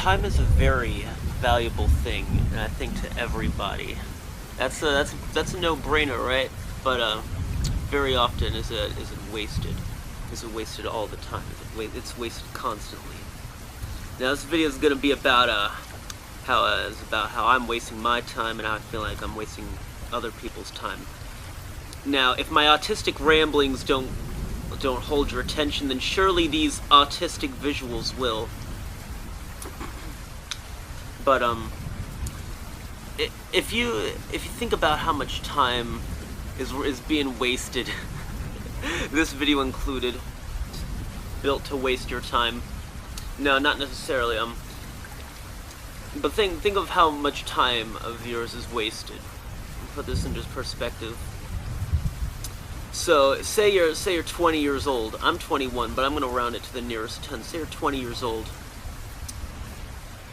time is a very valuable thing, and I think to everybody. That's a no-brainer, right? But very often is it wasted? Is it wasted all the time? It's wasted constantly. Now this video is gonna be about how I'm wasting my time and how I feel like I'm wasting other people's time. Now, if my autistic ramblings don't hold your attention, then surely these autistic visuals will. But if you think about how much time is being wasted, this video included, built to waste your time. No, not necessarily. But think of how much time of yours is wasted. Put this into perspective. So say you're 20 years old. I'm 21, but I'm gonna round it to the nearest 10. Say you're 20 years old.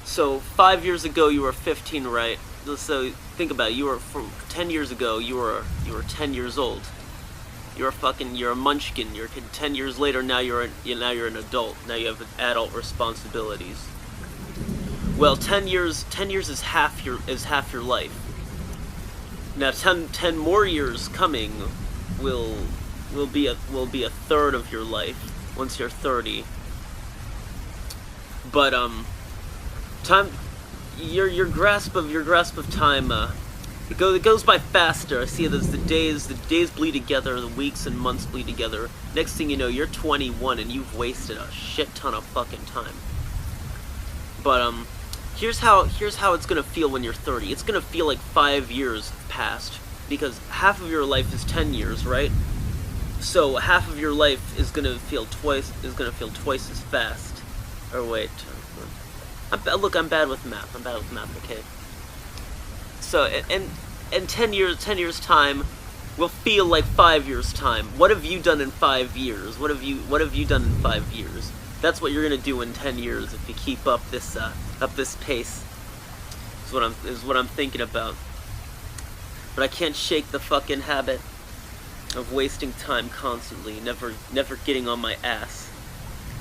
So 5 years ago you were 15, right? So think about it. You were from 10 years ago. You were 10 years old. You're a munchkin. You're 10 years later. Now you're an adult. Now you have adult responsibilities. Well, 10 years is half your life. Now 10 more years coming will be a third of your life once you're 30. But time, your grasp of time, it goes by faster. I see it as the days bleed together, the weeks and months bleed together. Next thing you know, you're 21 and you've wasted a shit ton of fucking time. But here's how it's gonna feel when you're 30. It's gonna feel like 5 years passed, because half of your life is 10 years, right? So half of your life is gonna feel twice as fast. Or wait, look, I'm bad with math. Okay. So and 10 years time will feel like 5 years time. What have you done in 5 years? What have you done in 5 years? That's what you're gonna do in 10 years if you keep up this pace. Is what I'm thinking about. But I can't shake the fucking habit of wasting time constantly, never getting on my ass.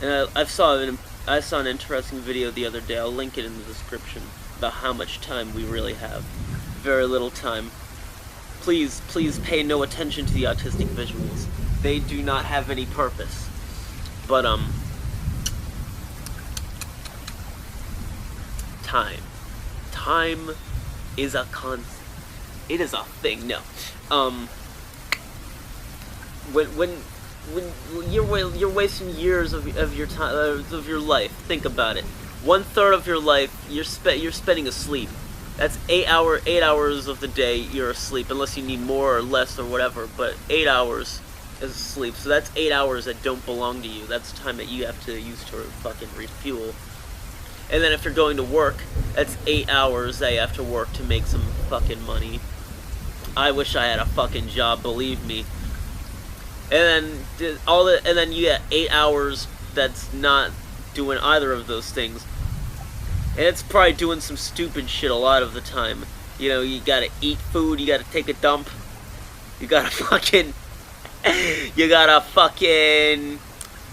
And I saw an interesting video the other day. I'll link it in the description about how much time we really have. Very little time. Please pay no attention to the autistic visuals. They do not have any purpose. But time is a concept. It is a thing. No. When you're wasting years of your time, of your life. Think about it. 1/3 of your life you're spending asleep. That's 8 hours of the day you're asleep, unless you need more or less or whatever. But 8 hours is sleep. So that's 8 hours that don't belong to you. That's time that you have to use to fucking refuel. And then if you're going to work, that's 8 hours that you have to work to make some fucking money. I wish I had a fucking job, believe me. And then you get 8 hours that's not doing either of those things. And it's probably doing some stupid shit a lot of the time. You know, you gotta eat food, you gotta take a dump, you gotta fucking,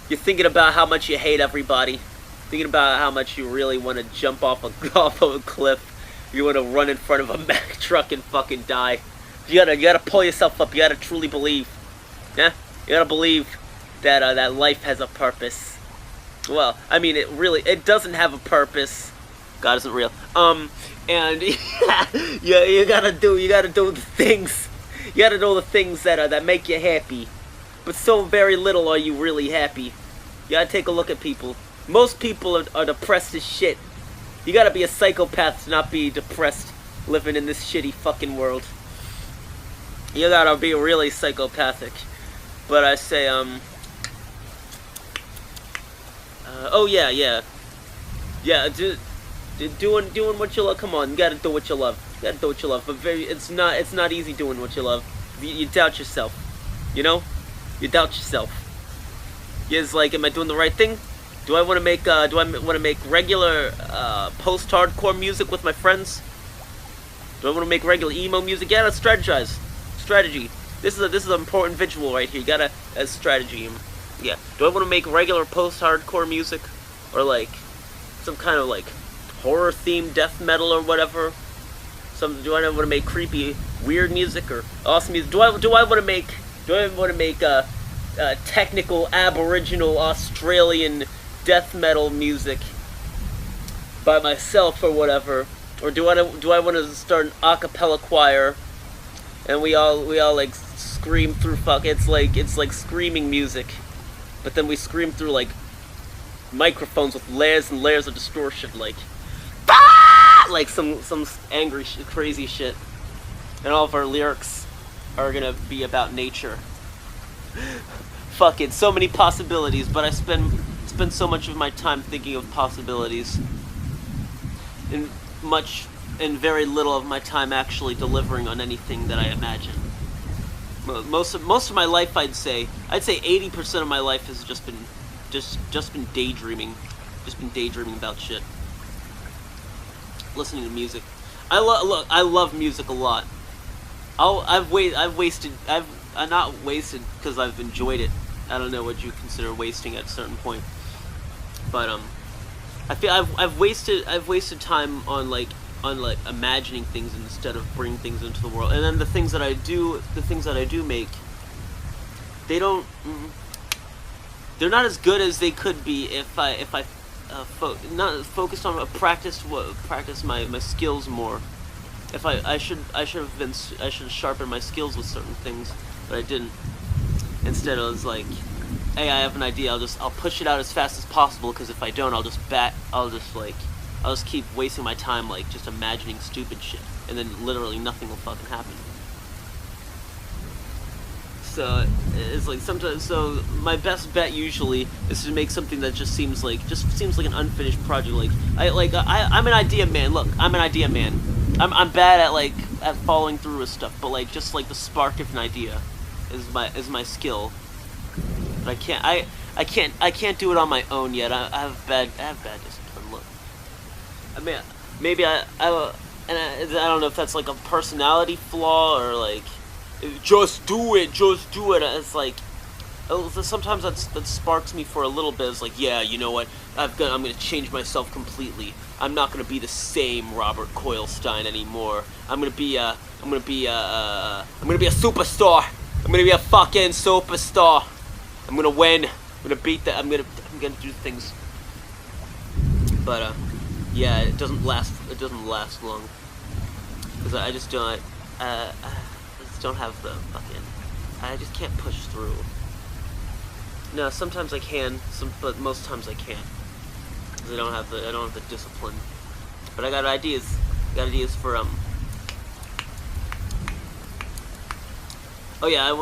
you're thinking about how much you hate everybody. Thinking about how much you really want to jump off a cliff. You want to run in front of a Mack truck and fucking die. You gotta pull yourself up. You gotta truly believe. Yeah? You gotta believe that that life has a purpose. Well, I mean, it doesn't have a purpose. God isn't real. And you gotta do the things. You gotta do the things that make you happy. But so very little are you really happy. You gotta take a look at people. Most people are depressed as shit. You gotta be a psychopath to not be depressed living in this shitty fucking world. You gotta be really psychopathic. But I say, oh yeah, doing what you love. Come on, you gotta do what you love. You gotta do what you love. But it's not easy doing what you love. You doubt yourself. You know, you doubt yourself. It's like, am I doing the right thing? Do I want to make regular post-hardcore music with my friends? Do I want to make regular emo music? Yeah, let's strategize. Strategy. This is an important visual right here. You gotta strategy. Yeah. Do I want to make regular post-hardcore music, or like some kind of like horror themed death metal or whatever? Do I want to make creepy, weird music or awesome music? Do I want to make technical Aboriginal Australian death metal music by myself or whatever? Or do I want to start an a cappella choir and we all like scream through it's like screaming music, but then we scream through like microphones with layers and layers of distortion, like like some angry crazy shit, and all of our lyrics are gonna be about nature. Fuck it, so many possibilities, but I spend so much of my time thinking of possibilities, and very little of my time actually delivering on anything that I imagine. Most of my life, I'd say 80% of my life has just been daydreaming, about shit, listening to music. I love music a lot. I've not wasted because I've enjoyed it. I don't know what you consider wasting at a certain point, but I feel I've wasted time on imagining things instead of bringing things into the world. And then the things that I do make, they're not as good as they could be if I not focused on practice my skills more. If I should have sharpened my skills with certain things, but I didn't. Instead, I was like, hey, I have an idea. I'll push it out as fast as possible, because if I don't, I'll just keep wasting my time like just imagining stupid shit, and then literally nothing will fucking happen. So it's like sometimes. So my best bet usually is to make something that just seems like an unfinished project. I'm an idea man. Look, I'm an idea man. I'm bad at following through with stuff, but just the spark of an idea is my skill. But I can't do it on my own yet. I have bad discipline. Look, I mean, maybe I don't know if that's like a personality flaw or just do it. It's like sometimes that sparks me for a little bit. It's like, yeah, you know what? I'm gonna change myself completely. I'm not gonna be the same Robert Coilstein anymore. I'm gonna be a superstar. I'm gonna be a fucking superstar. I'm gonna win. I'm gonna beat that. I'm gonna do things. But yeah, it doesn't last long, because I just don't have the fucking. I just can't push through. No, sometimes I can, but most times I can't. Because I don't have the discipline. But I got ideas. For Oh yeah, I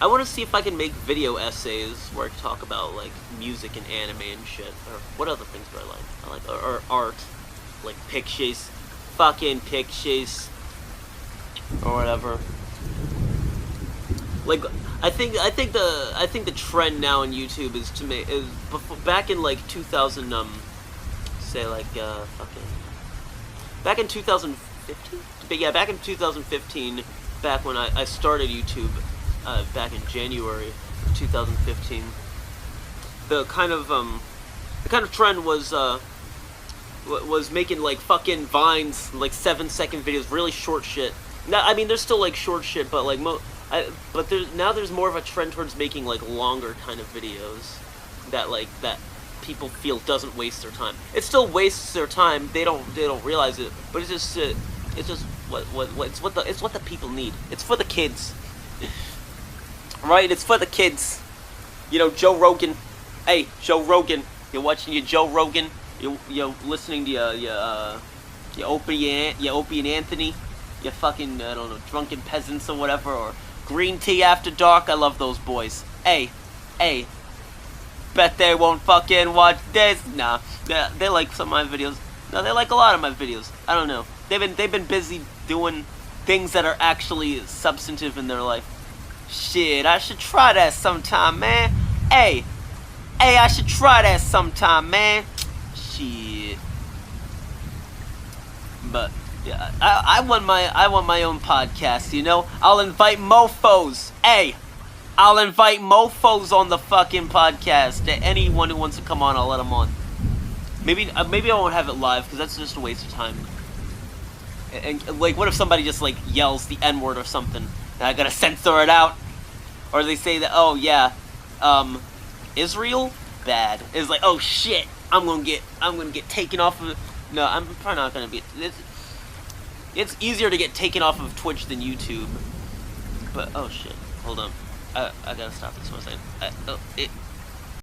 wanna see if I can make video essays where I talk about music and anime and shit. Or what other things do I like? Or art, like pictures, fucking pictures, or whatever. I think the trend now on YouTube is back in 2000 back in 2015. But yeah, back in 2015, back when I started YouTube, back in January of 2015. The kind of trend was making fucking vines, 7-second videos, really short shit. Now, I mean, there's still short shit, but there's more of a trend towards making longer kind of videos that people feel doesn't waste their time. It still wastes their time. They don't realize it, but it's just what the people need. It's for the kids, right? It's for the kids. You know, Joe Rogan. Hey, Joe Rogan, you're watching your Joe Rogan. You're listening to your Opie and Anthony. You fucking, I don't know, drunken peasants or whatever, or Green Tea After Dark. I love those boys. Hey, bet they won't fucking watch this. Nah, they like some of my videos. No, they like a lot of my videos. I don't know. They've been busy doing things that are actually substantive in their life. Shit, I should try that sometime, man. Hey, I should try that sometime, man. Shit. But yeah, I want my own podcast, you know? I'll invite mofos. Hey, I'll invite mofos on the fucking podcast. Anyone who wants to come on, I'll let them on. Maybe maybe I won't have it live because that's just a waste of time. And like, what if somebody just like yells the N-word or something, and I gotta censor it out? Or they say that, oh yeah, Israel bad. It's like, oh shit, I'm gonna get taken off of. No, I'm probably not gonna be. It's easier to get taken off of Twitch than YouTube. But oh shit, hold on, I gotta stop this for a second.